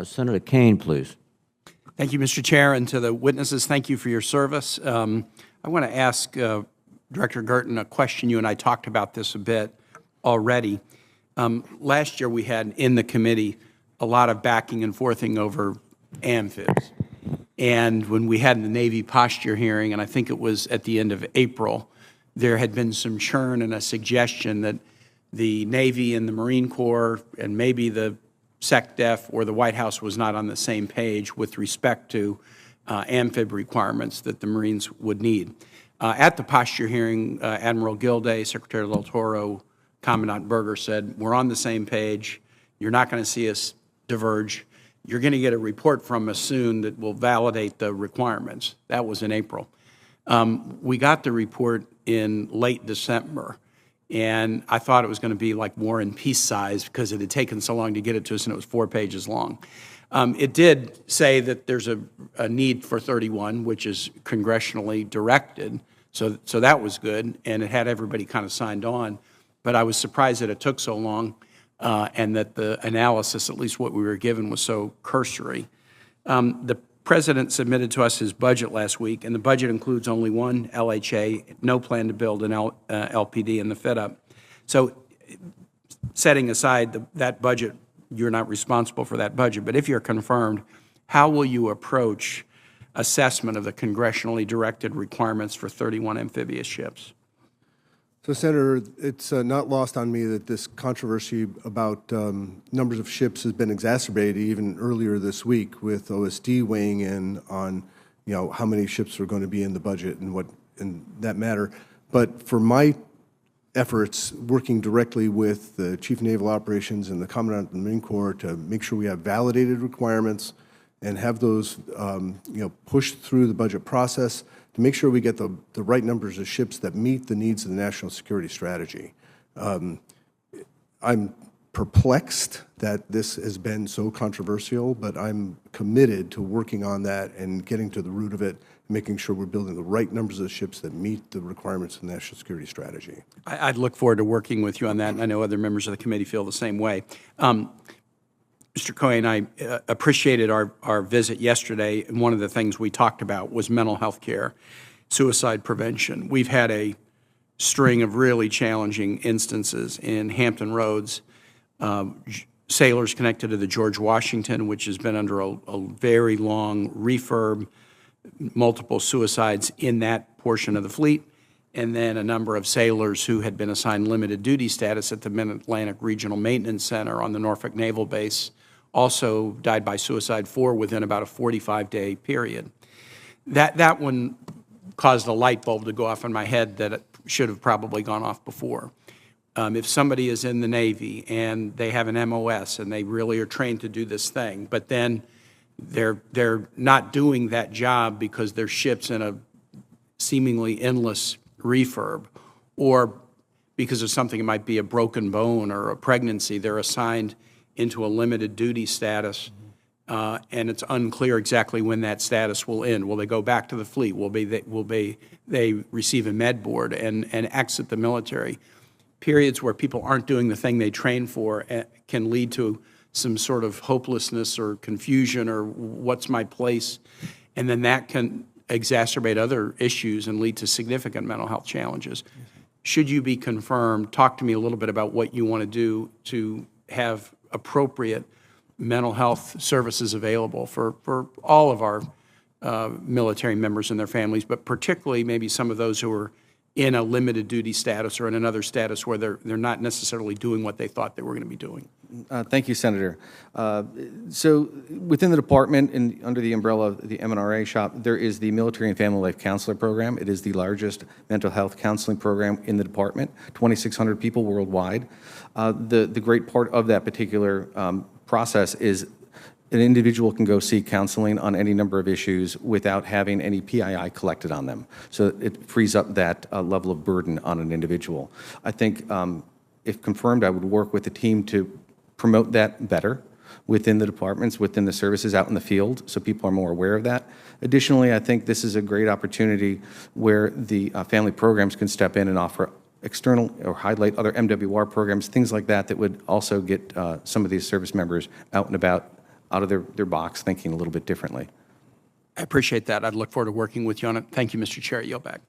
Senator Kaine, please. Thank you, Mr. Chair, and to the witnesses, thank you for your service. I want to ask Director Gertin a question. You and I talked about this a bit already. Last year we had in the committee a lot of backing and forthing over amphibs. And when we had the Navy posture hearing, and I think it was at the end of April, there had been some churn and a suggestion that the Navy and the Marine Corps and maybe the SecDef or the White House was not on the same page with respect to amphib requirements that the Marines would need. At the posture hearing, Admiral Gilday, Secretary Del Toro, Commandant Berger said, we're on the same page. You're not going to see us diverge. You're going to get a report from us soon that will validate the requirements. That was in April. We got the report in late December, and I thought it was going to be like War and Peace size because it had taken so long to get it to us, and it was 4 pages long. It did say that there's a need for 31, which is congressionally directed, so that was good, and it had everybody kind of signed on. But I was surprised that it took so long and that the analysis, at least what we were given, was so cursory. The President submitted to us his budget last week, and the budget includes only one LHA, no plan to build an LPD in the fit-up. So setting aside that budget, you're not responsible for that budget, but if you're confirmed, how will you approach assessment of the congressionally directed requirements for 31 amphibious ships? So, Senator, it's not lost on me that this controversy about numbers of ships has been exacerbated even earlier this week with OSD weighing in on, how many ships are going to be in the budget and what in that matter. But for my efforts, working directly with the Chief of Naval Operations and the Commandant of the Marine Corps to make sure we have validated requirements and have those, pushed through the budget process, to make sure we get the right numbers of ships that meet the needs of the national security strategy. I'm perplexed that this has been so controversial, but I'm committed to working on that and getting to the root of it, making sure we're building the right numbers of ships that meet the requirements of the national security strategy. I'd look forward to working with you on that, and I know other members of the committee feel the same way. Mr. Kaine, I appreciated our visit yesterday, and one of the things we talked about was mental health care, suicide prevention. We've had a string of really challenging instances in Hampton Roads, sailors connected to the George Washington, which has been under a very long refurb, multiple suicides in that portion of the fleet, and then a number of sailors who had been assigned limited duty status at the Mid-Atlantic Regional Maintenance Center on the Norfolk Naval Base also died by suicide, 4 within about a 45-day period. That one caused a light bulb to go off in my head that it should have probably gone off before. If somebody is in the Navy and they have an MOS and they really are trained to do this thing, but then they're not doing that job because their ship's in a seemingly endless refurb, or because of something, it might be a broken bone or a pregnancy, they're assigned into a limited duty status, and it's unclear exactly when that status will end. Will they go back to the fleet? Will they receive a med board and exit the military? Periods where people aren't doing the thing they train for can lead to some sort of hopelessness or confusion or what's my place, and then that can exacerbate other issues and lead to significant mental health challenges. Should you be confirmed, talk to me a little bit about what you want to do to have appropriate mental health services available for all of our military members and their families, but particularly maybe some of those who are in a limited duty status or in another status where they're not necessarily doing what they thought they were going to be doing. Thank you, Senator. So within the department and under the umbrella of the MNRA shop, there is the Military and Family Life Counselor Program. It is the largest mental health counseling program in the department, 2,600 people worldwide. The great part of that particular process is an individual can go seek counseling on any number of issues without having any PII collected on them. So it frees up that level of burden on an individual. I think if confirmed, I would work with the team to promote that better within the departments, within the services out in the field, so people are more aware of that. Additionally, I think this is a great opportunity where the family programs can step in and offer external or highlight other MWR programs, things like that, that would also get some of these service members out and about out of their box, thinking a little bit differently. I appreciate that. I'd look forward to working with you on it. Thank you, Mr. Chair. I yield back.